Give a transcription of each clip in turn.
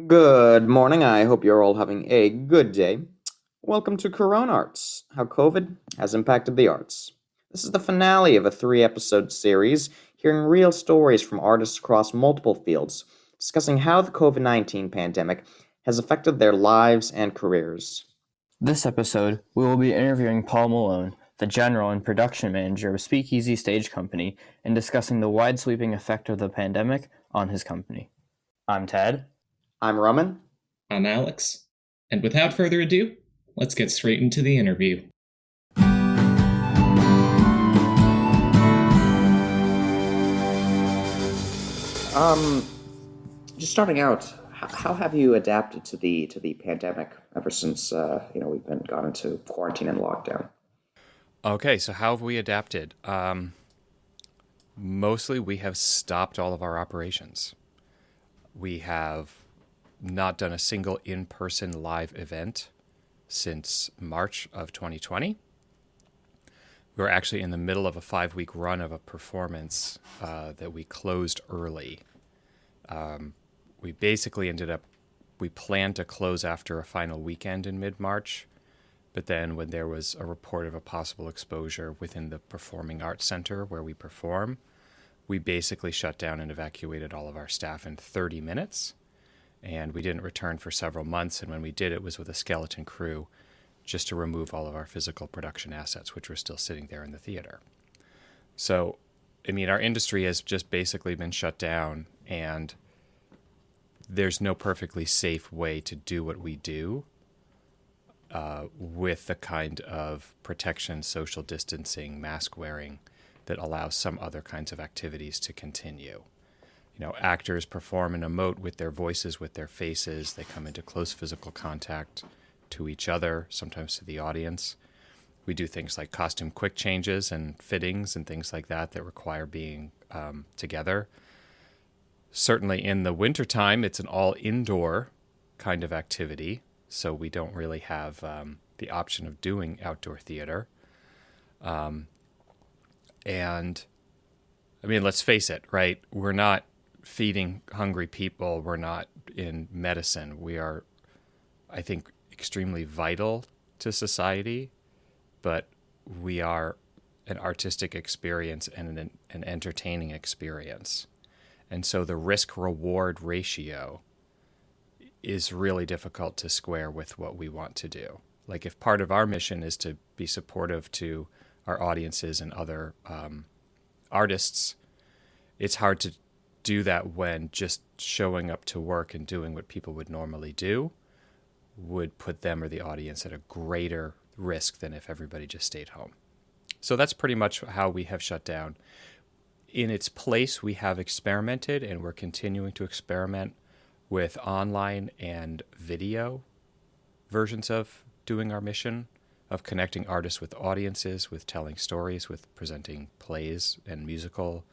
Good morning. I hope you're all having a good day. Welcome to Coronarts, how COVID has impacted the arts. This is the finale of a three-episode series, hearing real stories from artists across multiple fields, discussing how the COVID-19 pandemic has affected their lives and careers. This episode, we will be interviewing Paul Melone, the general and production manager of Speakeasy Stage Company, and discussing the wide-sweeping effect of the pandemic on his company. I'm Ted. I'm Roman. I'm Alex. And without further ado, let's get straight into the interview. Just starting out, how have you adapted to the pandemic ever since we've been gone into quarantine and lockdown? Okay, so how have we adapted? Mostly we have stopped all of our operations. We have not done a single in-person live event since March of 2020. We're actually in the middle of a 5-week run of a performance that we closed early. We basically we planned to close after a final weekend in mid-March, but then when there was a report of a possible exposure within the Performing Arts Center where we perform, we basically shut down and evacuated all of our staff in 30 minutes. And we didn't return for several months, and when we did, it was with a skeleton crew just to remove all of our physical production assets, which were still sitting there in the theater. So, our industry has just basically been shut down, and there's no perfectly safe way to do what we do with the kind of protection, social distancing, mask wearing that allows some other kinds of activities to continue. Actors perform and emote with their voices, with their faces. They come into close physical contact to each other, sometimes to the audience. We do things like costume quick changes and fittings and things like that require being together. Certainly in the wintertime, it's an all-indoor kind of activity, so we don't really have the option of doing outdoor theater. And, let's face it, right? We're not feeding hungry people. We're not in medicine. We are, I think, extremely vital to society, but we are an artistic experience and an entertaining experience. And so the risk-reward ratio is really difficult to square with what we want to do. Like, if part of our mission is to be supportive to our audiences and other artists, it's hard to do that when just showing up to work and doing what people would normally do would put them or the audience at a greater risk than if everybody just stayed home. So that's pretty much how we have shut down. In its place, we have experimented, and we're continuing to experiment with online and video versions of doing our mission, of connecting artists with audiences, with telling stories, with presenting plays and musical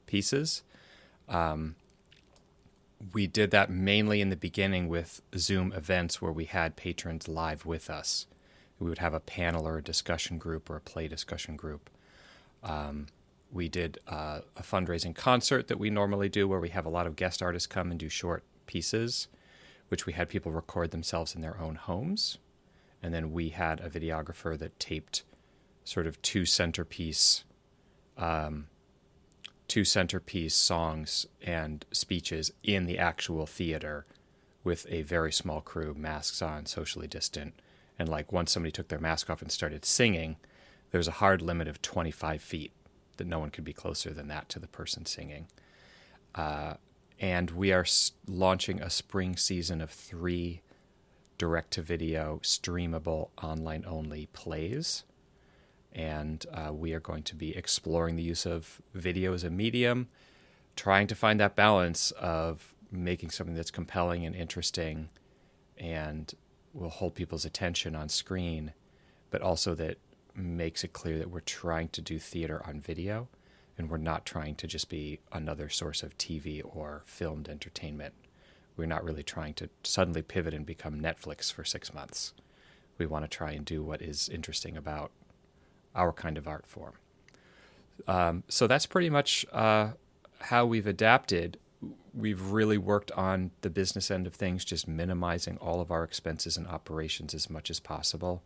pieces. We did that mainly in the beginning with Zoom events where we had patrons live with us. We would have a panel or a discussion group or a play discussion group. We did a fundraising concert that we normally do where we have a lot of guest artists come and do short pieces, which we had people record themselves in their own homes. And then we had a videographer that taped sort of two centerpiece songs and speeches in the actual theater with a very small crew, masks on, socially distant. And once somebody took their mask off and started singing, there was a hard limit of 25 feet that no one could be closer than that to the person singing. And we are launching a spring season of 3 direct-to-video, streamable, online-only plays. And we are going to be exploring the use of video as a medium, trying to find that balance of making something that's compelling and interesting and will hold people's attention on screen, but also that makes it clear that we're trying to do theater on video and we're not trying to just be another source of TV or filmed entertainment. We're not really trying to suddenly pivot and become Netflix for 6 months. We want to try and do what is interesting about our kind of art form. So that's pretty much how we've adapted. we've really worked on the business end of things, just minimizing all of our expenses and operations as much as possible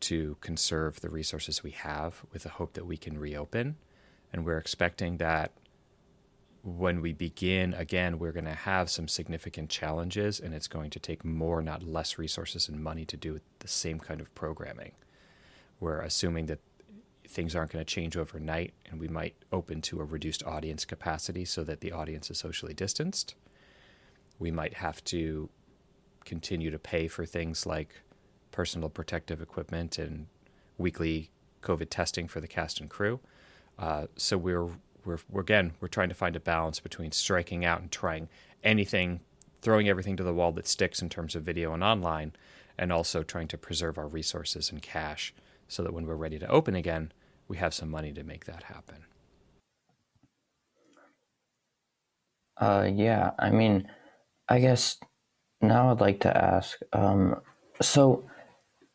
to conserve the resources we have with the hope that we can reopen. And we're expecting that when we begin again, we're going to have some significant challenges, and it's going to take more, not less, resources and money to do the same kind of programming. We're assuming that things aren't going to change overnight, and we might open to a reduced audience capacity so that the audience is socially distanced. We might have to continue to pay for things like personal protective equipment and weekly COVID testing for the cast and crew. So we're trying to find a balance between striking out and trying anything, throwing everything to the wall that sticks in terms of video and online, and also trying to preserve our resources and cash so that when we're ready to open again, we have some money to make that happen. Yeah, I mean, I guess now I'd like to ask, so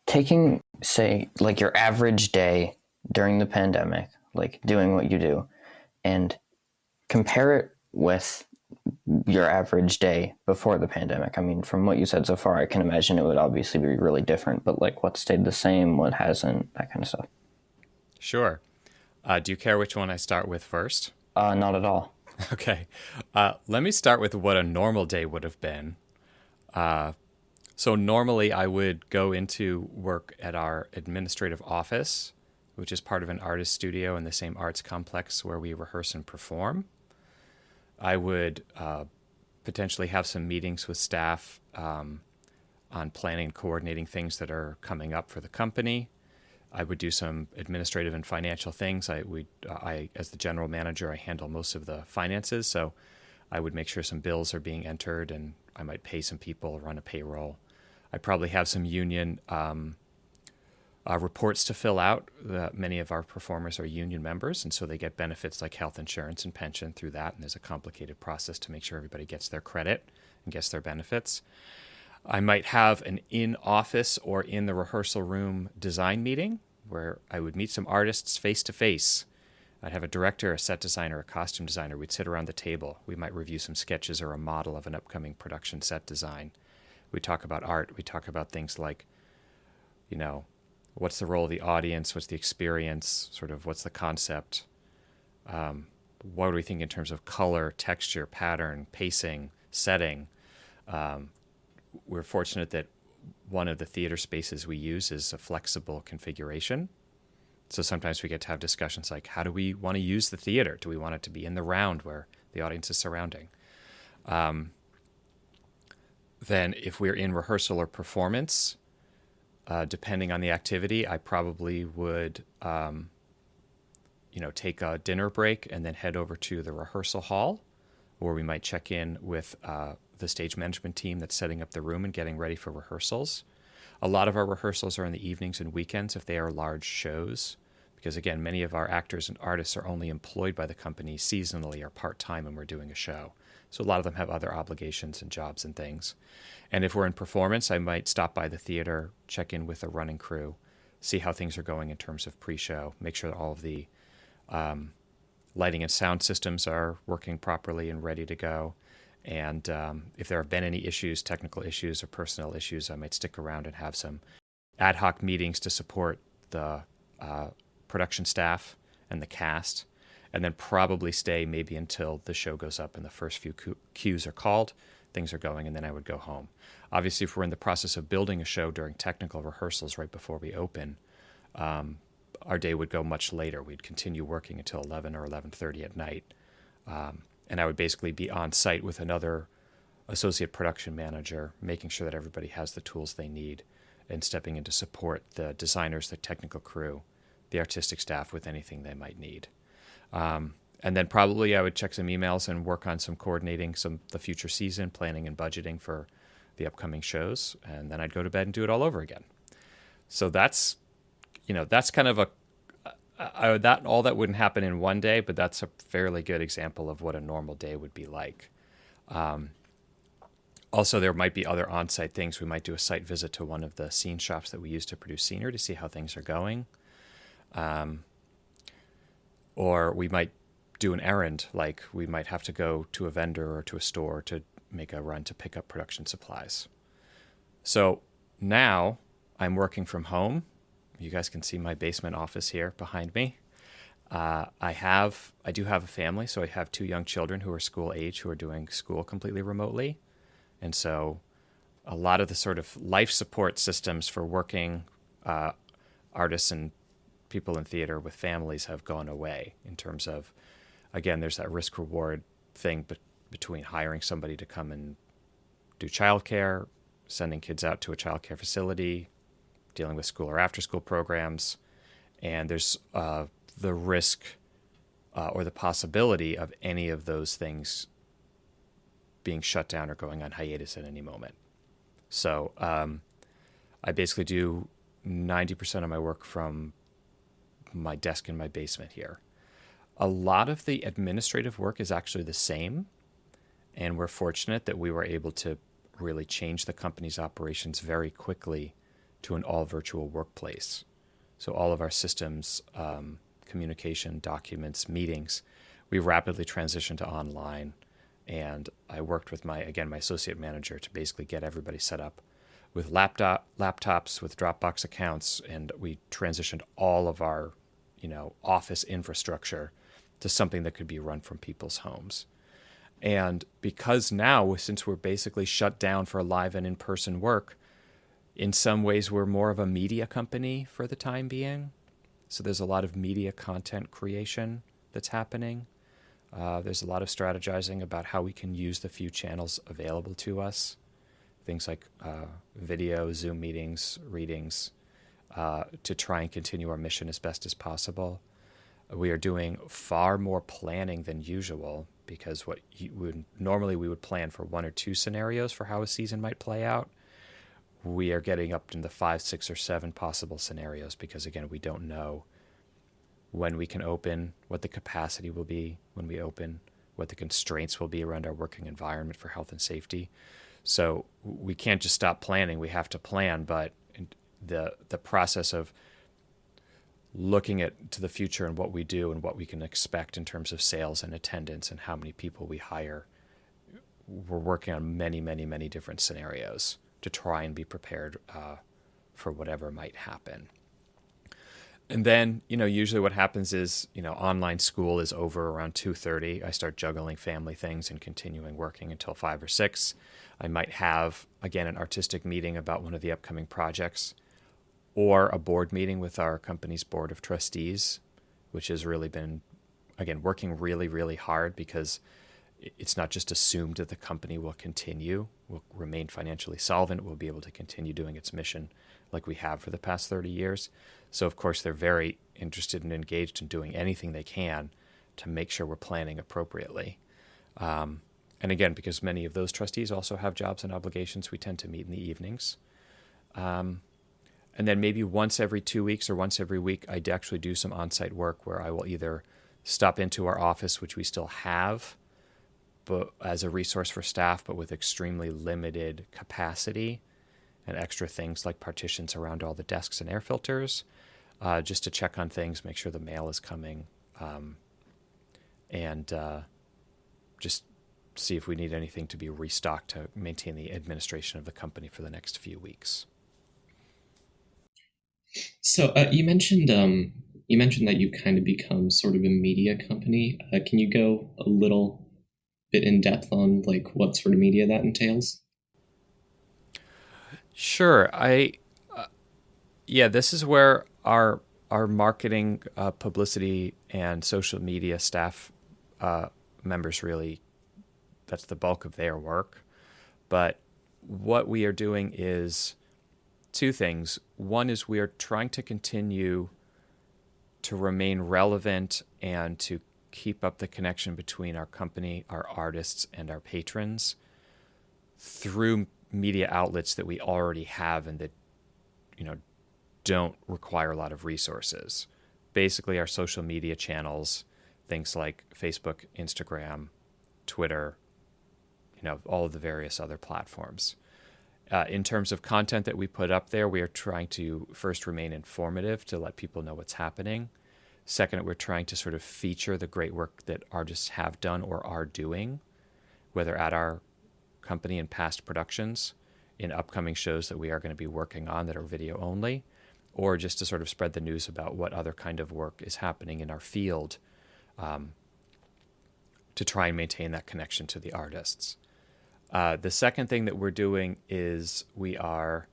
taking, say, like your average day during the pandemic, like doing what you do, and compare it with your average day before the pandemic. I mean, from what you said so far, I can imagine it would obviously be really different, but like what stayed the same, what hasn't, that kind of stuff. Sure. Do you care which one I start with first? Not at all. Okay. Let me start with what a normal day would have been. So normally I would go into work at our administrative office, which is part of an artist studio in the same arts complex where we rehearse and perform. I would potentially have some meetings with staff on planning and coordinating things that are coming up for the company. I would do some administrative and financial things. I, as the general manager, I handle most of the finances, so I would make sure some bills are being entered, and I might pay some people, run a payroll. I probably have some union reports to fill out. Many of our performers are union members, and so they get benefits like health insurance and pension through that, and there's a complicated process to make sure everybody gets their credit and gets their benefits. I might have an in-office or in the rehearsal room design meeting where I would meet some artists face-to-face. I'd have a director, a set designer, a costume designer. We'd sit around the table. We might review some sketches or a model of an upcoming production set design. We'd talk about art. We'd talk about things like, what's the role of the audience? What's the experience? Sort of what's the concept? What do we think in terms of color, texture, pattern, pacing, setting? We're fortunate that one of the theater spaces we use is a flexible configuration. So sometimes we get to have discussions like, how do we want to use the theater? Do we want it to be in the round where the audience is surrounding? Then if we're in rehearsal or performance, depending on the activity, I probably would take a dinner break and then head over to the rehearsal hall, where we might check in with the stage management team that's setting up the room and getting ready for rehearsals. A lot of our rehearsals are in the evenings and weekends if they are large shows, because again, many of our actors and artists are only employed by the company seasonally or part-time when we're doing a show. So a lot of them have other obligations and jobs and things. And if we're in performance, I might stop by the theater, check in with the running crew, see how things are going in terms of pre-show, make sure that all of the lighting and sound systems are working properly and ready to go. And if there have been any issues, technical issues or personnel issues, I might stick around and have some ad hoc meetings to support the production staff and the cast, and then probably stay maybe until the show goes up and the first few cues are called, things are going, and then I would go home. Obviously, if we're in the process of building a show during technical rehearsals right before we open, our day would go much later. We'd continue working until 11 or 11:30 at night. And I would basically be on site with another associate production manager, making sure that everybody has the tools they need and stepping in to support the designers, the technical crew, the artistic staff with anything they might need. And then probably I would check some emails and work on some coordinating the future season, planning and budgeting for the upcoming shows. And then I'd go to bed and do it all over again. So that's kind of all that wouldn't happen in one day, but that's a fairly good example of what a normal day would be like. Also, there might be other on-site things. We might do a site visit to one of the scene shops that we use to produce scenery to see how things are going. Or we might do an errand, like we might have to go to a vendor or to a store to make a run to pick up production supplies. So now I'm working from home. You guys can see my basement office here behind me. I do have a family, so I have 2 young children who are school age who are doing school completely remotely. And so a lot of the sort of life support systems for working artists and people in theater with families have gone away in terms of, again, there's that risk reward thing between hiring somebody to come and do childcare, sending kids out to a childcare facility, dealing with school or after school programs. And there's the risk or the possibility of any of those things being shut down or going on hiatus at any moment. So I basically do 90% of my work from my desk in my basement here. A lot of the administrative work is actually the same, and we're fortunate that we were able to really change the company's operations very quickly to an all-virtual workplace. So all of our systems, communication, documents, meetings, we rapidly transitioned to online. And I worked with my associate manager to basically get everybody set up with laptops, with Dropbox accounts, and we transitioned all of our, office infrastructure to something that could be run from people's homes. And because now, since we're basically shut down for live and in-person work, in some ways we're more of a media company for the time being. So there's a lot of media content creation that's happening. There's a lot of strategizing about how we can use the few channels available to us. Things like video, Zoom meetings, readings, to try and continue our mission as best as possible. We are doing far more planning than usual because normally we would plan for 1 or 2 scenarios for how a season might play out. We are getting up into 5, 6, or 7 possible scenarios because, again, we don't know when we can open, what the capacity will be when we open, what the constraints will be around our working environment for health and safety. So we can't just stop planning. We have to plan, but the process of looking to the future and what we do and what we can expect in terms of sales and attendance and how many people we hire, we're working on many, many, many different scenarios to try and be prepared for whatever might happen. And then, usually what happens is, online school is over around 2:30. I start juggling family things and continuing working until 5 or 6. I might have, again, an artistic meeting about one of the upcoming projects or a board meeting with our company's board of trustees, which has really been, again, working really, really hard because it's not just assumed that the company will remain financially solvent, will be able to continue doing its mission like we have for the past 30 years. So, of course, they're very interested and engaged in doing anything they can to make sure we're planning appropriately. And again, because many of those trustees also have jobs and obligations, we tend to meet in the evenings. And then maybe once every 2 weeks or once every week, I actually do some on-site work where I will either stop into our office, which we still have, but as a resource for staff, but with extremely limited capacity and extra things like partitions around all the desks and air filters, just to check on things, make sure the mail is coming, and just see if we need anything to be restocked to maintain the administration of the company for the next few weeks. So you mentioned that you've kind of become sort of a media company. Can you go a little bit in depth on like what sort of media that entails? Sure. This is where our marketing, publicity, and social media staff members really, that's the bulk of their work. But what we are doing is 2 things. One is we are trying to continue to remain relevant and to keep up the connection between our company, our artists, and our patrons through media outlets that we already have and that, don't require a lot of resources. Basically, our social media channels, things like Facebook, Instagram, Twitter, all of the various other platforms. In terms of content that we put up there, we are trying to first remain informative to let people know what's happening. Second, we're trying to sort of feature the great work that artists have done or are doing, whether at our company in past productions, in upcoming shows that we are going to be working on that are video only, or just to sort of spread the news about what other kind of work is happening in our field, to try and maintain that connection to the artists. The second thing that we're doing is we are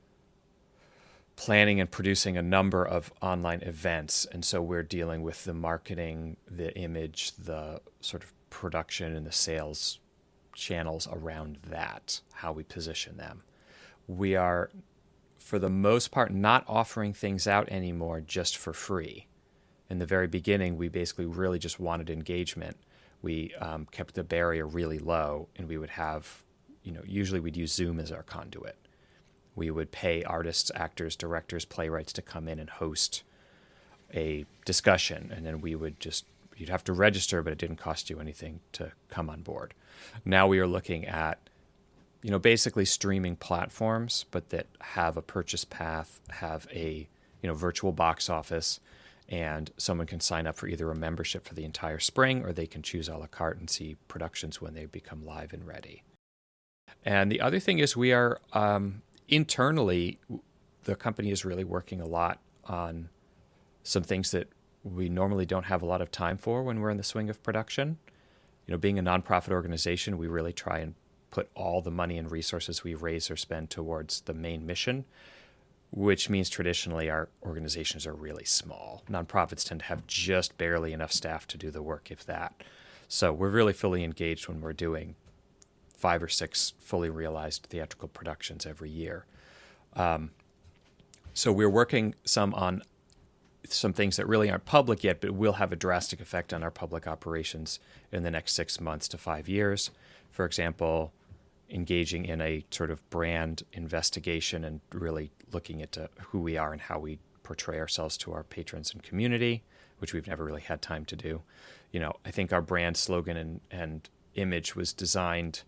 planning and producing a number of online events. And so we're dealing with the marketing, the image, the sort of production and the sales channels around that, how we position them. We are, for the most part, not offering things out anymore just for free. In the very beginning, we basically really just wanted engagement. We kept the barrier really low, and we would have, usually we'd use Zoom as our conduit. We would pay artists, actors, directors, playwrights to come in and host a discussion, and then you'd have to register, but it didn't cost you anything to come on board. Now we are looking at, basically streaming platforms, but that have a purchase path, have a, virtual box office, and someone can sign up for either a membership for the entire spring, or they can choose a la carte and see productions when they become live and ready. And the other thing is we are, internally, the company is really working a lot on some things that we normally don't have a lot of time for when we're in the swing of production. Being a nonprofit organization, we really try and put all the money and resources we raise or spend towards the main mission, which means traditionally our organizations are really small. Nonprofits tend to have just barely enough staff to do the work, if that. So we're really fully engaged when we're doing 5 or 6 fully realized theatrical productions every year. So we're working some on some things that really aren't public yet, but will have a drastic effect on our public operations in the next 6 months to 5 years. For example, engaging in a sort of brand investigation and really looking into who we are and how we portray ourselves to our patrons and community, which we've never really had time to do. I think our brand slogan and image was designed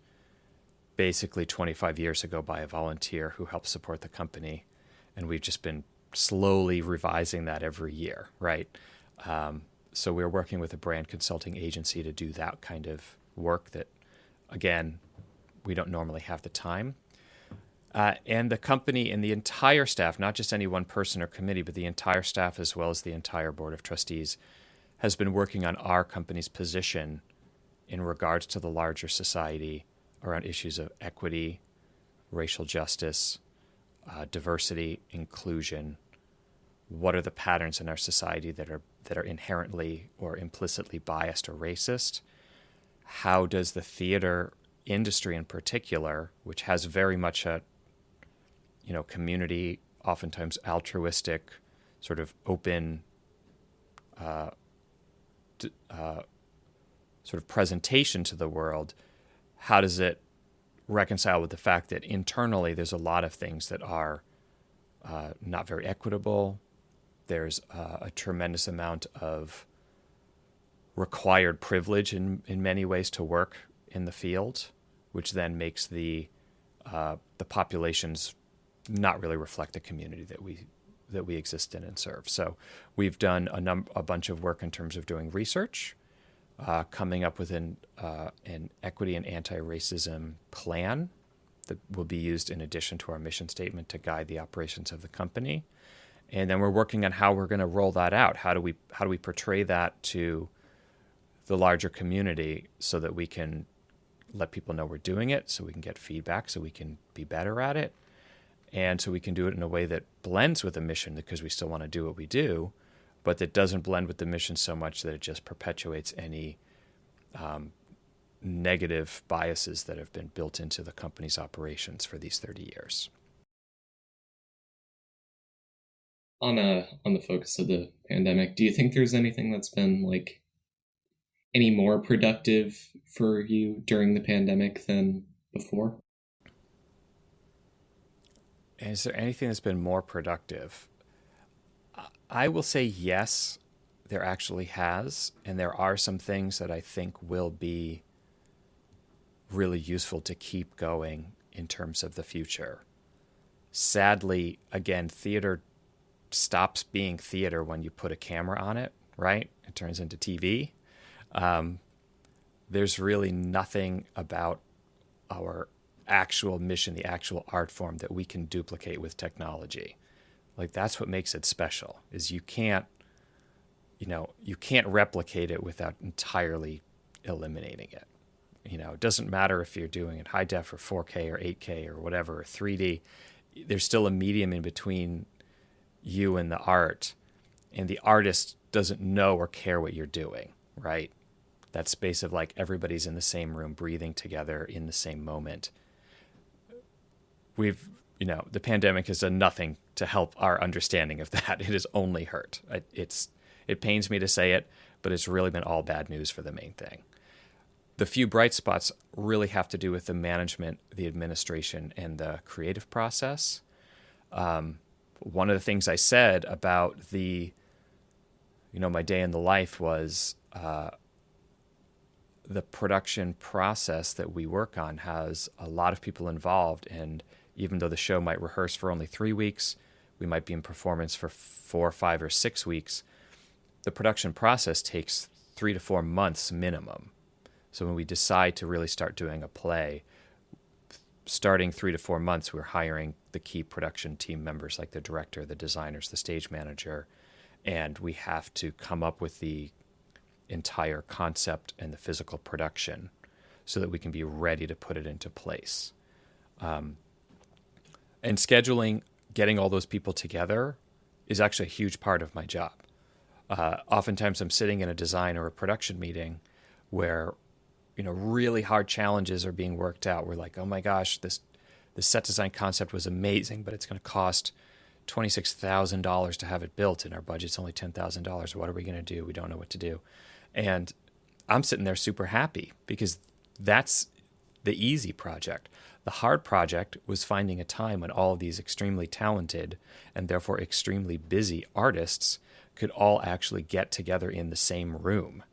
basically 25 years ago by a volunteer who helped support the company. And we've just been slowly revising that every year, right? So we're working with a brand consulting agency to do that kind of work that, again, we don't normally have the time. And the company and the entire staff, not just any one person or committee, but the entire staff as well as the entire board of trustees, has been working on our company's position in regards to the larger society around issues of equity, racial justice, diversity, inclusion. What are the patterns in our society that are inherently or implicitly biased or racist? How does the theater industry in particular, which has very much a community, oftentimes altruistic, sort of open sort of presentation to the world, how does it reconcile with the fact that internally there's a lot of things that are not very equitable? There's a tremendous amount of required privilege in many ways to work in the field, which then makes the populations not really reflect the community that we exist in and serve. So we've done a bunch of work in terms of doing research, coming up with an equity and anti-racism plan that will be used in addition to our mission statement to guide the operations of the company. And then we're working on how we're going to roll that out. How do we portray that to the larger community so that we can let people know we're doing it, so we can get feedback, so we can be better at it, and so we can do it in a way that blends with the mission, because we still want to do what we do, but that doesn't blend with the mission so much that it just perpetuates any negative biases that have been built into the company's operations for these 30 years. On the focus of the pandemic, do you think there's anything that's been like any more productive for you during the pandemic than before? Is there anything that's been more productive? I will say yes, there actually has, and there are some things that I think will be really useful to keep going in terms of the future. Sadly, again, theater stops being theater when you put a camera on it. right? It turns into TV. There's really nothing about our actual mission, the actual art form that we can duplicate with technology. Like that's what makes it special, is you can't replicate it without entirely eliminating it. It doesn't matter if you're doing it high def or 4K or 8K or whatever, or 3D. There's still a medium in between you and the art, and the artist doesn't know or care what you're doing, right? That space of like everybody's in the same room, breathing together in the same moment. The pandemic has done nothing to help our understanding of that. It has only hurt. It pains me to say it, but it's really been all bad news for the main thing. The few bright spots really have to do with the management, the administration, and the creative process. One of the things I said about my day in the life was the production process that we work on has a lot of people involved, and even though the show might rehearse for only 3 weeks, we might be in performance for 4, 5, or 6 weeks. The production process takes 3 to 4 months minimum. So when we decide to really start doing a play, starting 3 to 4 months, we're hiring the key production team members like the director, the designers, the stage manager, and we have to come up with the entire concept and the physical production so that we can be ready to put it into place. And scheduling, getting all those people together is actually a huge part of my job. Oftentimes I'm sitting in a design or a production meeting where really hard challenges are being worked out. We're like, oh my gosh, this set design concept was amazing, but it's going to cost $26,000 to have it built, and our budget's only $10,000. What are we going to do? We don't know what to do. And I'm sitting there super happy because that's the easy project. The hard project was finding a time when all of these extremely talented and therefore extremely busy artists could all actually get together in the same room.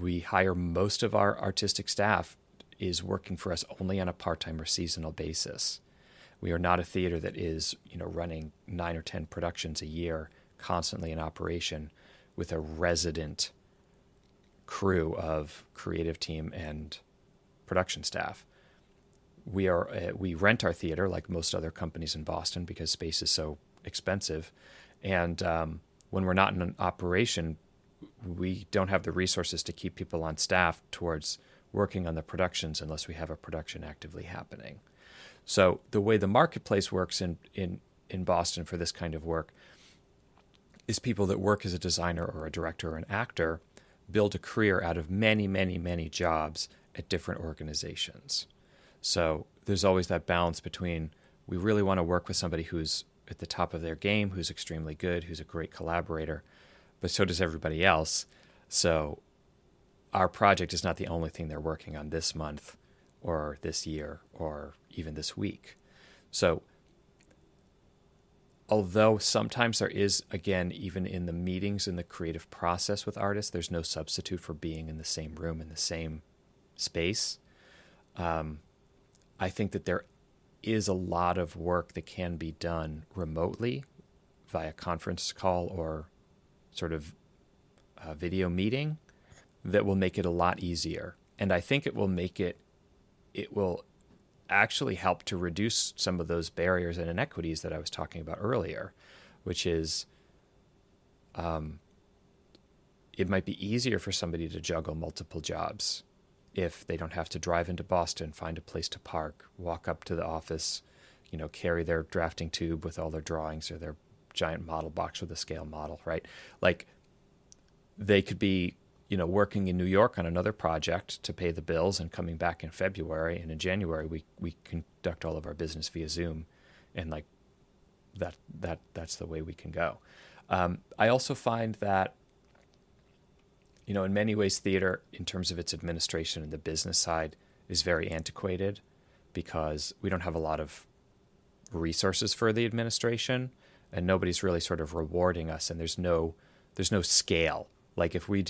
We hire most of our artistic staff is working for us only on a part-time or seasonal basis. We are not a theater that is, running 9 or 10 productions a year, constantly in operation, with a resident crew of creative team and production staff. We rent our theater like most other companies in Boston because space is so expensive, and when we're not in an operation, we don't have the resources to keep people on staff towards working on the productions unless we have a production actively happening. So the way the marketplace works in Boston for this kind of work is people that work as a designer or a director or an actor build a career out of many, many, many jobs at different organizations. So there's always that balance between we really want to work with somebody who's at the top of their game, who's extremely good, who's a great collaborator, but so does everybody else. So our project is not the only thing they're working on this month or this year or even this week. So although sometimes there is, again, even in the meetings in the creative process with artists, there's no substitute for being in the same room, in the same space. I think that there is a lot of work that can be done remotely via conference call or sort of a video meeting that will make it a lot easier. And I think it will actually help to reduce some of those barriers and inequities that I was talking about earlier, which is it might be easier for somebody to juggle multiple jobs if they don't have to drive into Boston, find a place to park, walk up to the office, carry their drafting tube with all their drawings or their giant model box with a scale model, right? Like they could be, working in New York on another project to pay the bills and coming back in February, and in January we conduct all of our business via Zoom, and like that's the way we can go. I also find that in many ways theater, in terms of its administration and the business side, is very antiquated because we don't have a lot of resources for the administration, and nobody's really sort of rewarding us, and there's no scale. Like if we're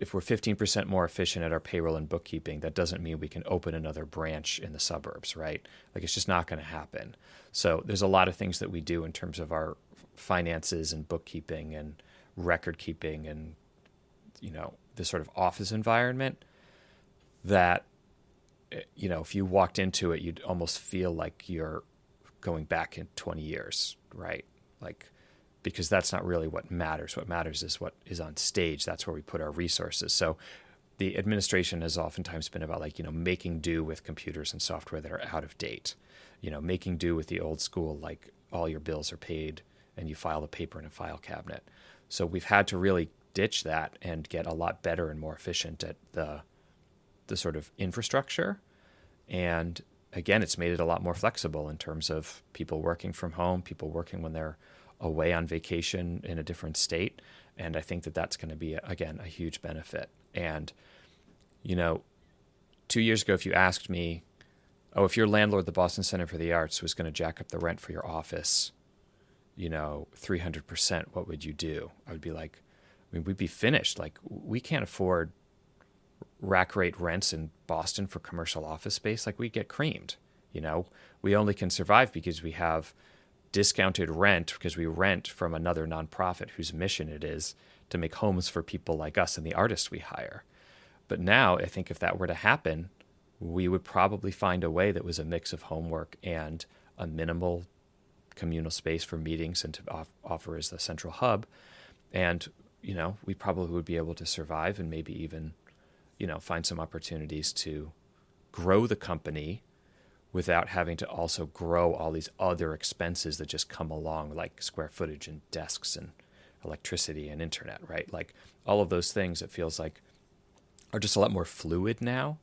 15% more efficient at our payroll and bookkeeping, that doesn't mean we can open another branch in the suburbs, right? Like it's just not going to happen. So there's a lot of things that we do in terms of our finances and bookkeeping and record keeping and, this sort of office environment that, if you walked into it, you'd almost feel like you're going back in 20 years, right? Like, because that's not really what matters. What matters is what is on stage. That's where we put our resources. So the administration has oftentimes been about making do with computers and software that are out of date, making do with the old school, like all your bills are paid and you file the paper in a file cabinet. So we've had to really ditch that and get a lot better and more efficient at the sort of infrastructure. And again, it's made it a lot more flexible in terms of people working from home, people working when they're away on vacation in a different state. And I think that that's going to be, again, a huge benefit. And, 2 years ago, if you asked me, if your landlord, the Boston Center for the Arts, was going to jack up the rent for your office, 300%, what would you do? I would be like, we'd be finished. Like, we can't afford rack rate rents in Boston for commercial office space. Like, we get creamed. We only can survive because we have discounted rent because we rent from another nonprofit whose mission it is to make homes for people like us and the artists we hire. But now I think if that were to happen, we would probably find a way that was a mix of homework and a minimal communal space for meetings and to offer as the central hub. And, we probably would be able to survive and maybe even, find some opportunities to grow the company without having to also grow all these other expenses that just come along, like square footage and desks and electricity and internet, right? Like all of those things, it feels like are just a lot more fluid now.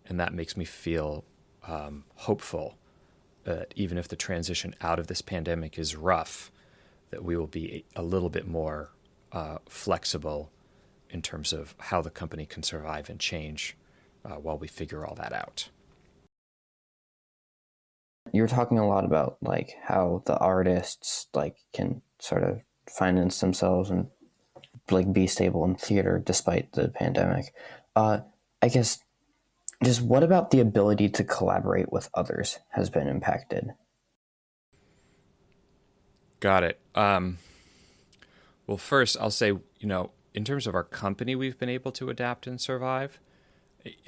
And that makes me feel hopeful that even if the transition out of this pandemic is rough, that we will be a little bit more flexible in terms of how the company can survive and change while we figure all that out. You're talking a lot about like how the artists can sort of finance themselves and be stable in theater despite the pandemic. I guess just what about the ability to collaborate with others has been impacted? Got it. Well, first I'll say, in terms of our company, we've been able to adapt and survive.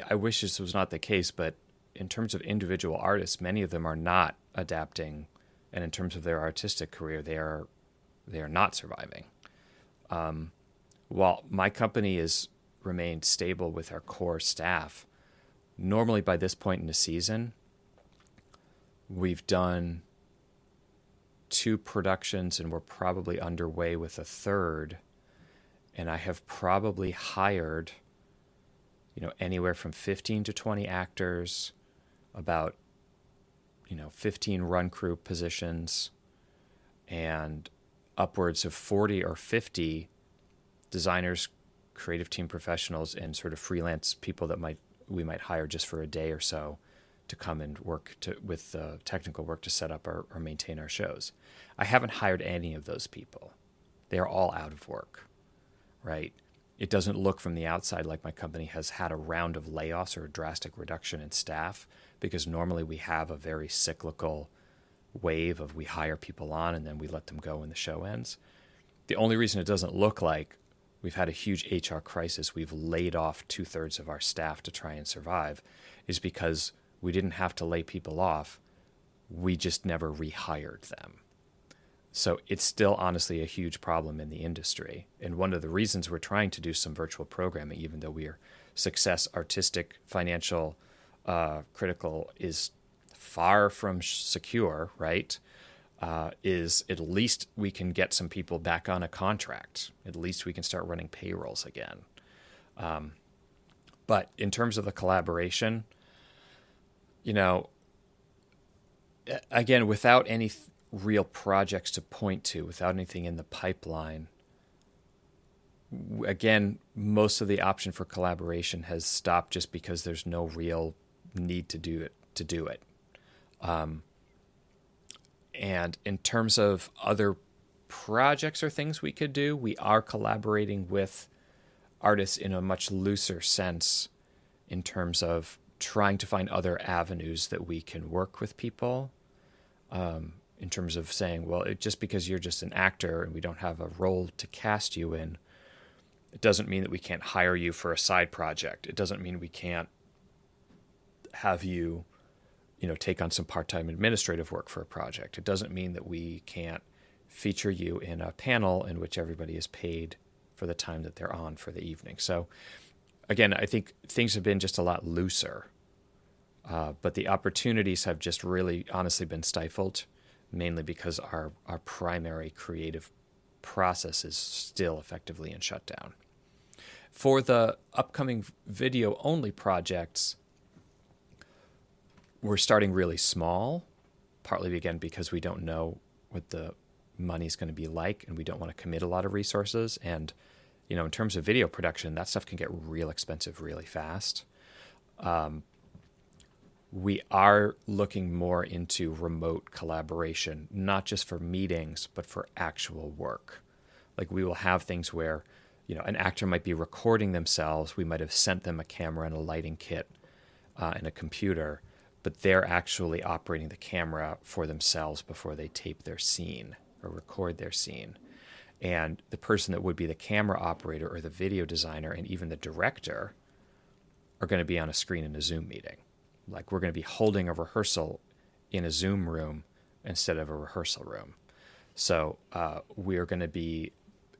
I wish this was not the case, but in terms of individual artists, many of them are not adapting, and in terms of their artistic career, they are not surviving. While my company has remained stable with our core staff, normally by this point in the season, we've done 2 productions and we're probably underway with a third, and I have probably hired anywhere from 15 to 20 actors, about 15 run crew positions, and upwards of 40 or 50 designers, creative team professionals, and sort of freelance people that we might hire just for a day or so to come and work with technical work to set up or maintain our shows. I haven't hired any of those people. They are all out of work, right? It doesn't look from the outside like my company has had a round of layoffs or a drastic reduction in staff, because normally we have a very cyclical wave of we hire people on and then we let them go when the show ends. The only reason it doesn't look like we've had a huge HR crisis, we've laid off 2/3 of our staff to try and survive, is because we didn't have to lay people off. We just never rehired them. So it's still honestly a huge problem in the industry. And one of the reasons we're trying to do some virtual programming, even though we are success, artistic, financial, critical, is far from secure, right? Is at least we can get some people back on a contract. At least we can start running payrolls again. But in terms of the collaboration, again, without any real projects to point to, without anything in the pipeline, again, most of the option for collaboration has stopped just because there's no real need to do it. And in terms of other projects or things we could do, we are collaborating with artists in a much looser sense in terms of trying to find other avenues that we can work with people. in terms of saying, well, just because you're just an actor and we don't have a role to cast you in, it doesn't mean that we can't hire you for a side project. It doesn't mean we can't have you, take on some part-time administrative work for a project. It doesn't mean that we can't feature you in a panel in which everybody is paid for the time that they're on for the evening. So again, I think things have been just a lot looser, but the opportunities have just really honestly been stifled, mainly because our primary creative process is still effectively in shutdown. For the upcoming video-only projects, we're starting really small, partly again because we don't know what the money's going to be like and we don't want to commit a lot of resources. And, in terms of video production, that stuff can get real expensive really fast. We are looking more into remote collaboration, not just for meetings, but for actual work. Like we will have things where, an actor might be recording themselves. We might have sent them a camera and a lighting kit and a computer, but they're actually operating the camera for themselves before they tape their scene or record their scene. And the person that would be the camera operator or the video designer and even the director are going to be on a screen in a Zoom meeting. Like we're going to be holding a rehearsal in a Zoom room instead of a rehearsal room. So we're going to be,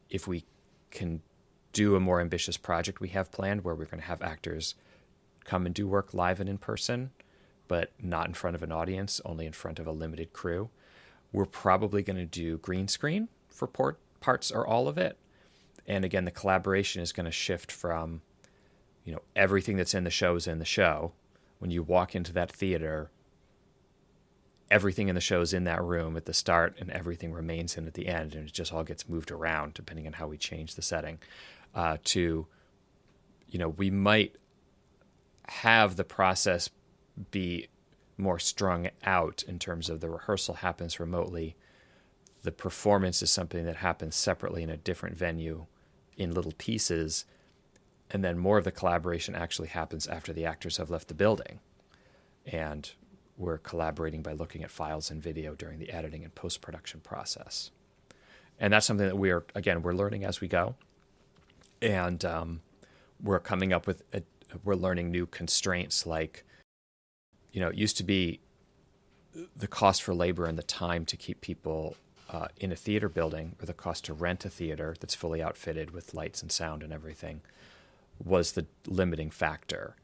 if we can do a more ambitious project we have planned where we're going to have actors come and do work live and in person, but not in front of an audience, only in front of a limited crew, we're probably going to do green screen for parts or all of it. And again, the collaboration is going to shift from, everything that's in the show is in the show. When you walk into that theater, everything in the show is in that room at the start and everything remains in at the end, and it just all gets moved around depending on how we change the setting. We might have the process be more strung out in terms of the rehearsal happens remotely. The performance is something that happens separately in a different venue in little pieces. And then more of the collaboration actually happens after the actors have left the building. And we're collaborating by looking at files and video during the editing and post-production process. And that's something that we're learning as we go. And we're coming up with, we're learning new constraints like, it used to be the cost for labor and the time to keep people in a theater building, or the cost to rent a theater that's fully outfitted with lights and sound and everything, was the limiting factor.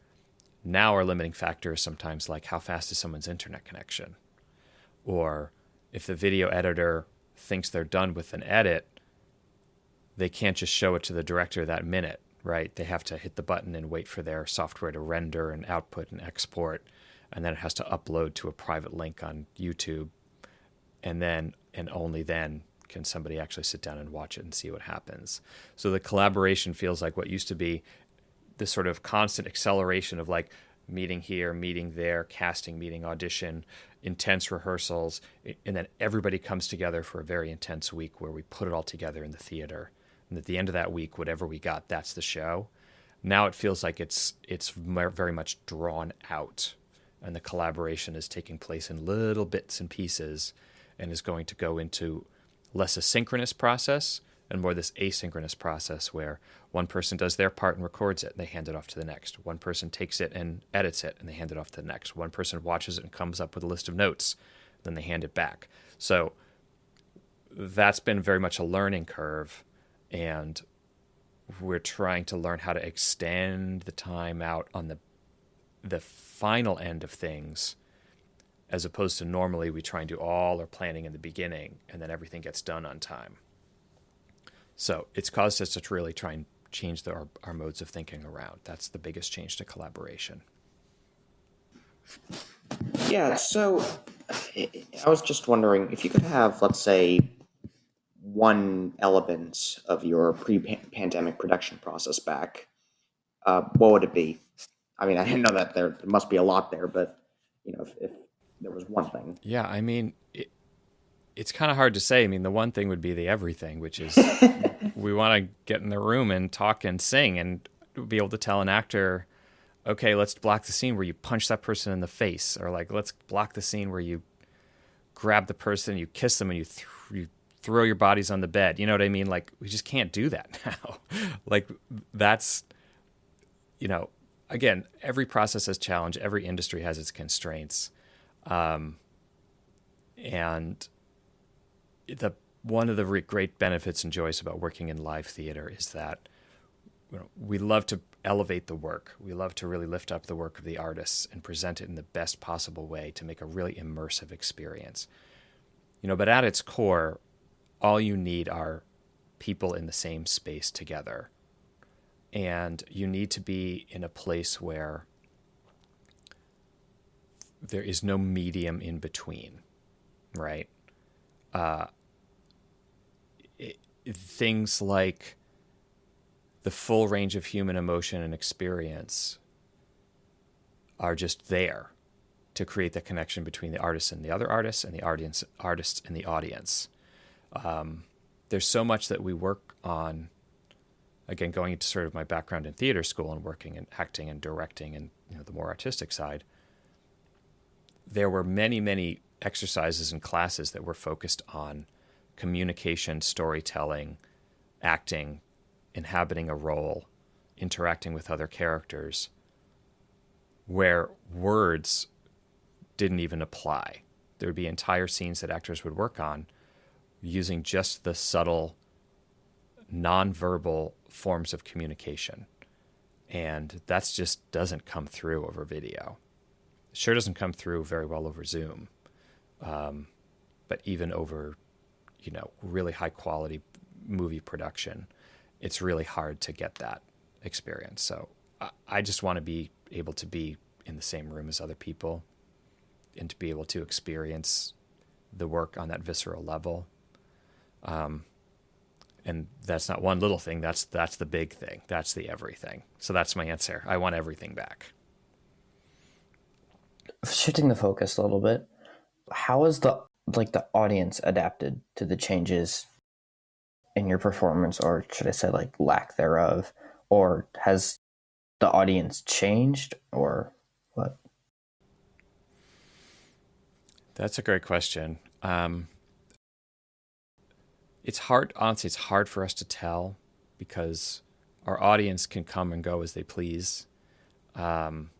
Now our limiting factor is sometimes like how fast is someone's internet connection, or if the video editor thinks they're done with an edit, they can't just show it to the director that minute, right? They have to hit the button and wait for their software to render and output and export, and then it has to upload to a private link on YouTube, and only then can somebody actually sit down and watch it and see what happens. So the collaboration feels like what used to be this sort of constant acceleration of like meeting here, meeting there, casting, meeting, audition, intense rehearsals, and then everybody comes together for a very intense week where we put it all together in the theater. And at the end of that week, whatever we got, that's the show. Now it feels like it's very much drawn out, and the collaboration is taking place in little bits and pieces and is going to go into less a synchronous process and more this asynchronous process where one person does their part and records it and they hand it off to the next. One person takes it and edits it and they hand it off to the next. One person watches it and comes up with a list of notes, then they hand it back. So that's been very much a learning curve, and we're trying to learn how to extend the time out on the final end of things, as opposed to normally we try and do all our planning in the beginning and then everything gets done on time. So it's caused us to really try and change our modes of thinking around. That's the biggest change to collaboration. Yeah, so I was just wondering if you could have, let's say, one element of your pre-pandemic production process back, what would it be? I mean, I know that there must be a lot there, but if there was one thing. Yeah, I mean, it's kind of hard to say. I mean, the one thing would be the everything, which is we want to get in the room and talk and sing and be able to tell an actor, okay, let's block the scene where you punch that person in the face, or like, let's block the scene where you grab the person, you kiss them, and you throw your bodies on the bed. You know what I mean? Like, we just can't do that now. Like, that's, again, every process has challenge. Every industry has its constraints. And one of the great benefits and joys about working in live theater is that we love to elevate the work. We love to really lift up the work of the artists and present it in the best possible way to make a really immersive experience. But at its core, all you need are people in the same space together. And you need to be in a place where there is no medium in between, right? Things like the full range of human emotion and experience are just there to create the connection between the artist and the other artists and the artists and the audience. There's so much that we work on, again, going into sort of my background in theater school and working in acting and directing and the more artistic side. There were many, many exercises and classes that were focused on communication, storytelling, acting, inhabiting a role, interacting with other characters, where words didn't even apply. There would be entire scenes that actors would work on using just the subtle, nonverbal forms of communication. And that just doesn't come through over video. It sure doesn't come through very well over Zoom. But even over, really high quality movie production, it's really hard to get that experience. So I just want to be able to be in the same room as other people and to be able to experience the work on that visceral level. And that's not one little thing. That's the big thing. That's the everything. So that's my answer. I want everything back. Shifting the focus a little bit, how has the audience adapted to the changes in your performance, or should I say lack thereof? Or has the audience changed, or what? That's a great question. It's hard, honestly, it's hard for us to tell because our audience can come and go as they please. One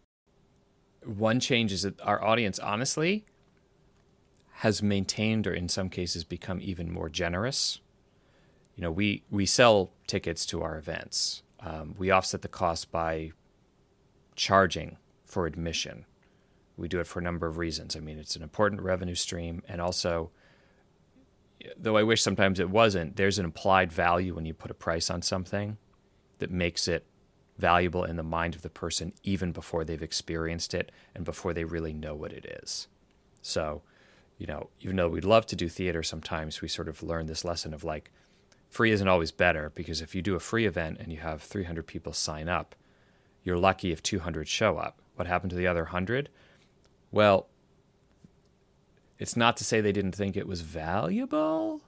change is that our audience, honestly, has maintained or in some cases become even more generous. We sell tickets to our events. We offset the cost by charging for admission. We do it for a number of reasons. I mean, it's an important revenue stream, and also, though I wish sometimes it wasn't, there's an implied value when you put a price on something that makes it valuable in the mind of the person even before they've experienced it and before they really know what it is. So, even though we'd love to do theater, sometimes we sort of learn this lesson of free isn't always better, because if you do a free event and you have 300 people sign up, you're lucky if 200 show up. What happened to the other 100? Well, it's not to say they didn't think it was valuable,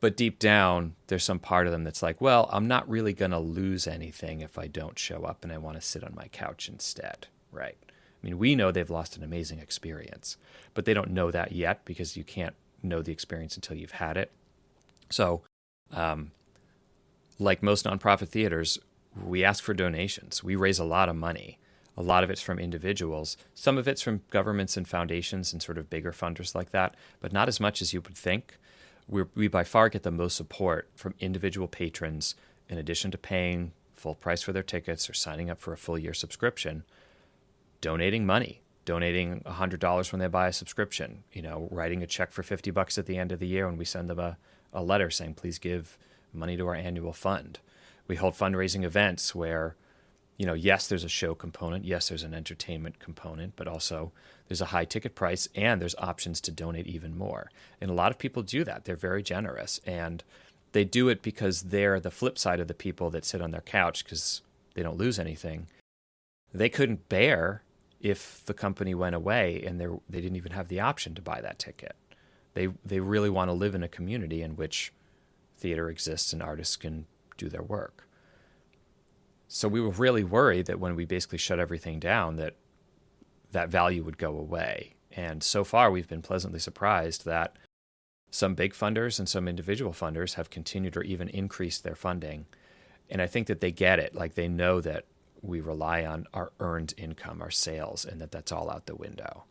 but deep down, there's some part of them that's well, I'm not really going to lose anything if I don't show up and I want to sit on my couch instead, right? I mean, we know they've lost an amazing experience, but they don't know that yet because you can't know the experience until you've had it. So, like most nonprofit theaters, we ask for donations. We raise a lot of money. A lot of it's from individuals. Some of it's from governments and foundations and sort of bigger funders like that, but not as much as you would think. We by far get the most support from individual patrons, in addition to paying full price for their tickets or signing up for a full year subscription, donating money, donating $100 when they buy a subscription, writing a check for $50 at the end of the year when we send them a letter saying, please give money to our annual fund. We hold fundraising events where, yes, there's a show component. Yes, there's an entertainment component, but also there's a high ticket price and there's options to donate even more. And a lot of people do that. They're very generous, and they do it because they're the flip side of the people that sit on their couch because they don't lose anything. They couldn't bear if the company went away and they didn't even have the option to buy that ticket. They really want to live in a community in which theater exists and artists can do their work. So we were really worried that when we basically shut everything down, that value would go away. And so far, we've been pleasantly surprised that some big funders and some individual funders have continued or even increased their funding. And I think that they get it. Like, they know that we rely on our earned income, our sales, and that's all out the window.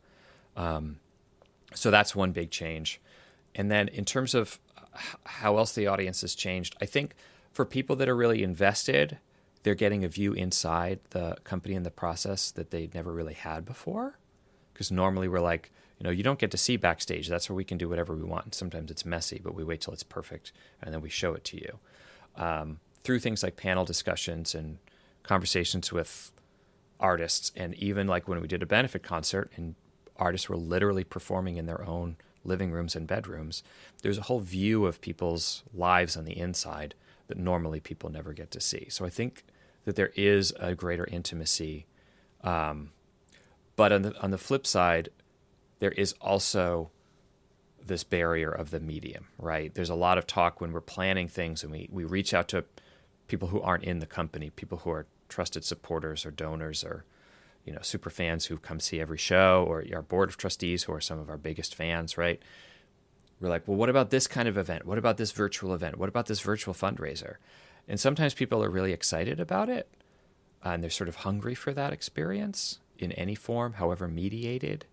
So that's one big change. And then in terms of how else the audience has changed, I think for people that are really invested, they're getting a view inside the company and the process that they never really had before. Because normally we're like, you don't get to see backstage. That's where we can do whatever we want. And sometimes it's messy, but we wait till it's perfect, and then we show it to you. Through things like panel discussions and conversations with artists, and even like when we did a benefit concert and artists were literally performing in their own living rooms and bedrooms, there's a whole view of people's lives on the inside that normally people never get to see. So I think that there is a greater intimacy. But on the flip side, there is also this barrier of the medium, right? There's a lot of talk when we're planning things, and we reach out to people who aren't in the company, people who are trusted supporters or donors, or super fans who come see every show, or our board of trustees who are some of our biggest fans, right? We're like, well, what about this kind of event? What about this virtual event? What about this virtual fundraiser? And sometimes people are really excited about it, and they're sort of hungry for that experience in any form, however mediated.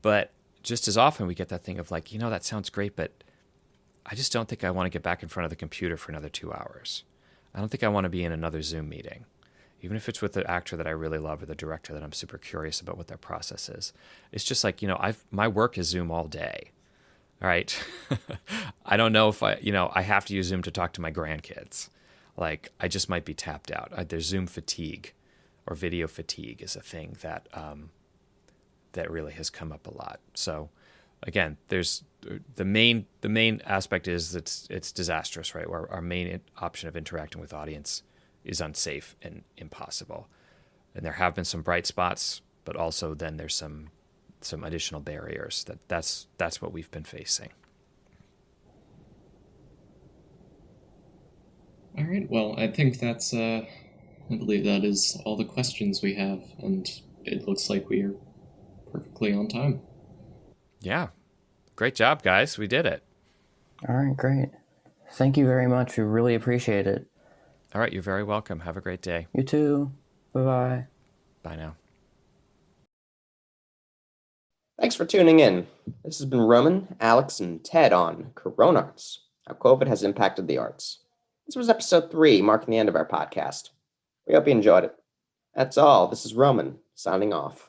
But just as often we get that thing of like, that sounds great, but I just don't think I want to get back in front of the computer for another 2 hours. I don't think I want to be in another Zoom meeting, even if it's with the actor that I really love or the director that I'm super curious about what their process is. It's just like, my work is Zoom all day. All right. I don't know if I have to use Zoom to talk to my grandkids. Like, I just might be tapped out. There's Zoom fatigue, or video fatigue is a thing that that really has come up a lot. So again, there's the main aspect is it's disastrous, right? Where our main option of interacting with audience is unsafe and impossible. And there have been some bright spots, but also then there's some additional barriers that's what we've been facing. All right. Well, I think that's I believe that is all the questions we have, and it looks like we are perfectly on time. Yeah. Great job, guys. We did it. All right, great. Thank you very much. We really appreciate it. All right. You're very welcome. Have a great day. You too. Bye-bye. Bye now. Thanks for tuning in. This has been Roman, Alex, and Ted on Coronarts, how COVID has impacted the arts. This was episode 3, marking the end of our podcast. We hope you enjoyed it. That's all. This is Roman, signing off.